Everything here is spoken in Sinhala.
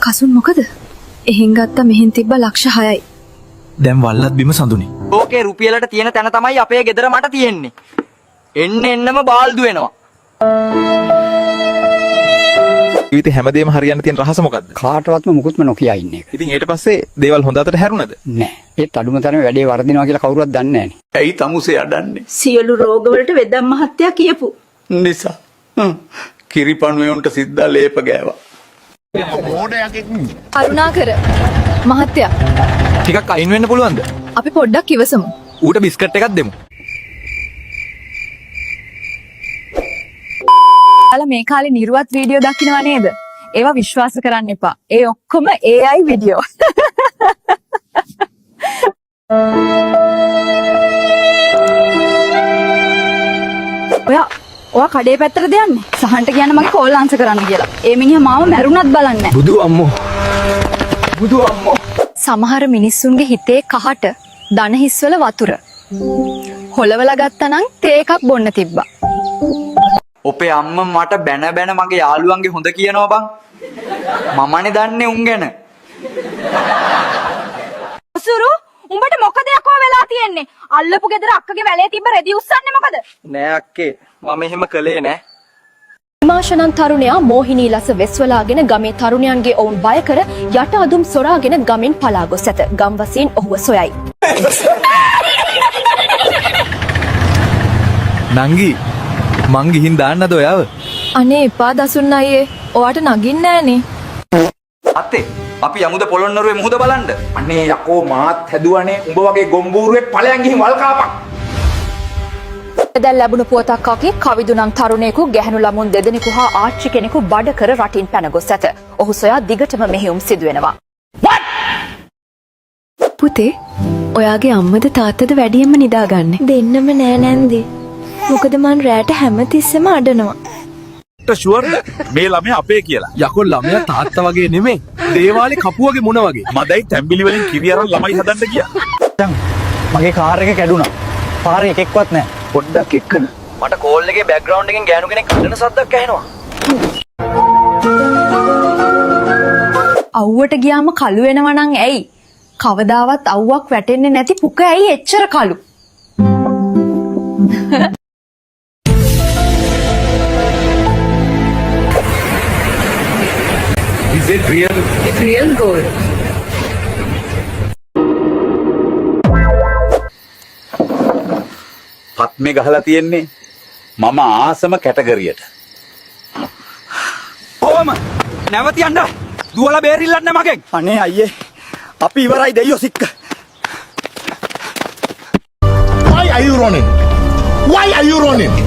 කසුන් මොකද? එහෙන් ගත්තා මෙහෙන් තිබ්බ ලක්ෂ 6යි. දැන් වල්ලත් බිම සඳුනේ. ඕකේ රුපියලට තියෙන තැන තමයි අපේ ගෙදර මට තියෙන්නේ. එන්නම බාල්දු වෙනවා. ජීවිතේ හැමදේම හරියන්න තියෙන රහස මොකද්ද? කාටවත්ම මුකුත්ම නොකිය ඉන්නේ. ඉතින් ඊට පස්සේ දේවල් හොඳ අතට හැරුණද? නෑ. ඒත් අඩුම තරමේ වැඩේ වර්ධිනවා කියලා කවුරුවත් දන්නේ නෑනේ. ඇයි තමුසේ අඩන්නේ? සියලු රෝගවලට වෙදම් මහත්තයා කියපු. නිසා. කිරිපණුවන්ට සිද්ධා ලේප ගෑවා. කරුණාකර මහත්තයා ටිකක් අයින් වෙන්න පුළුවන්ද? අපි පොඩ්ඩක් ඉවසමු. ඌට බිස්කට් එකක් දෙමු. ඔයාලා මේ කාලේ නිර්වත් වීඩියෝ දකින්නවා නේද? ඒවා විශ්වාස කරන්න එපා. ඒ ඔක්කොම AI වීඩියෝ. ඔයා කඩේ පැත්තටද යන්නේ? සහන්ට කියන්න මගේ කෝල් ආන්සර් කරන්න කියලා. ඒ මිනිහා මාව මැරුණත් බලන්නේ නැහැ. බුදු අම්මෝ. බුදු අම්මෝ. සමහර මිනිස්සුන්ගේ හිතේ කහට දන හිස්වල වතුර. හොලවලා ගත්තා නම් තේ එකක් බොන්න තිබ්බා. ඔපේ අම්මා මට බැන බැන මගේ යාළුවන්ගේ හොඳ කියනවා බං. මමනේ දන්නේ උන් ගැන. අසුරු උඹට මොකද යකෝ වෙලා තියෙන්නේ? අල්ලපු ගෙදර අක්කගේ වැලේ තිබ්බ රෙදි උස්සන්නේ මොකද? නෑ අක්කේ. මම එහෙම කළේ නෑ. විමාශනන් තරුණයා මෝහිනී ලස වෙස්වලාගෙන ගමේ තරුණයන්ගේ ඔවුන් බය කර යට අදුම් සොරාගෙන ගමින් පලා ගොස් ඇත. ගම්වසීන් ඔහුව සොයයි. නංගි මං ගිහින් දාන්නද ඔයාව? අනේ එපා දසුන් අයියේ. ඔයාට නගින්නේ නෑනේ. අත්තේ අපි යමුද පොළොන්නරුවේ මුහුද බලන්න. අනේ යකෝ මාත් හැදුවනේ උඹ වගේ ගොම්බූරුවේ ඵලයන් ගිහින් වල් කාපක්. දැන් ලැබුණු පුවතක් අකි කවිදු නම් තරුණයෙකු ගැහැණු ළමුන් දෙදෙනෙකු හා ආච්චි කෙනෙකු බඩ කර රටින් පැන ගොස් ඇත. ඔහු සොයා දිගටම මෙහෙයුම් සිදු වෙනවා. පුතේ ඔයාගේ අම්මද තාත්තද වැඩියෙන්ම නිදාගන්නේ? දෙන්නම නෑ නැන්දේ. මොකද මං රැට හැමතිස්සෙම අඩනවා. ෂුවර්ද මේ ළමයා අපේ කියලා. යකෝ ළමයා තාත්තා වගේ නෙමෙයි. දේවාලේ කපුවගේ මුණ වගේ. මදයි තැම්බිලි වලින් කිරි අරන් ළමයි හදන්න ගියා. මගේ කාර් එක කැඩුනා. පාරේ එකෙක්වත් නෑ. පොඩ්ඩක් එක්කන. මට කෝල් එකේ බෑග්ග්‍රවුන්ඩ් එකෙන් ගෑනු කෙනෙක් අඬන සද්දක් ඇහෙනවා. අවුවට ගියාම කළු වෙනවා නම් ඇයි? කවදාවත් අවුවක් වැටෙන්නේ නැති පුක ඇයි එච්චර කළු? Is it real? It's real gold. පත්මේ ගහලා තියෙන්නේ මම ආසම කැටගරියට. කොහොම නැවත යන්න දුවලා බේරිල්ලන්න මගෙන්. අනේ අයියේ අපි ඉවරයි දෙයියෝ සික්ක. Why are you running? Why are you running?